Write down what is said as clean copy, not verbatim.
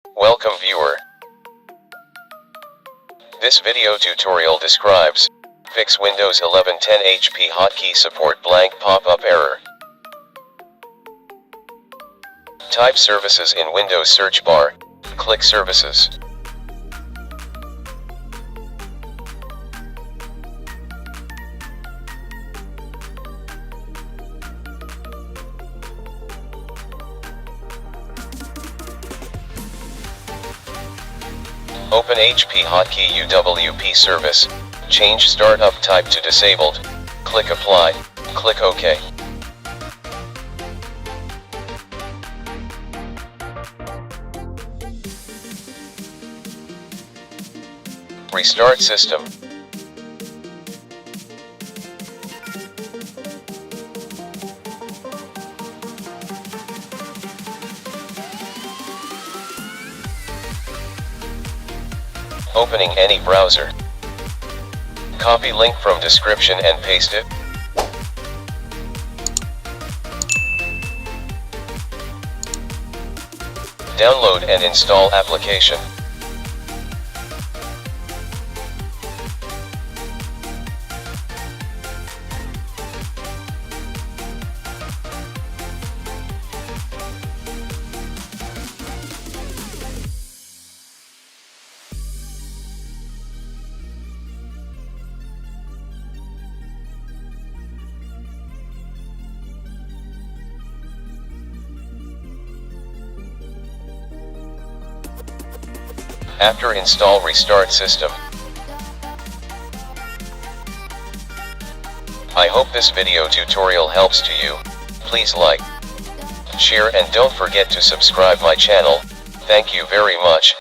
Welcome viewer. This video tutorial describes fix Windows 11 10 HP hotkey support blank pop-up error. Type services in Windows search bar, click services. Open HP Hotkey UWP service, change startup type to disabled, click apply, click OK. Restart system. Opening any browser. Copy link from description and paste it. Download and install application. After install, restart system. I hope this video tutorial helps to you. Please like, share and don't forget to subscribe my channel. Thank you very much.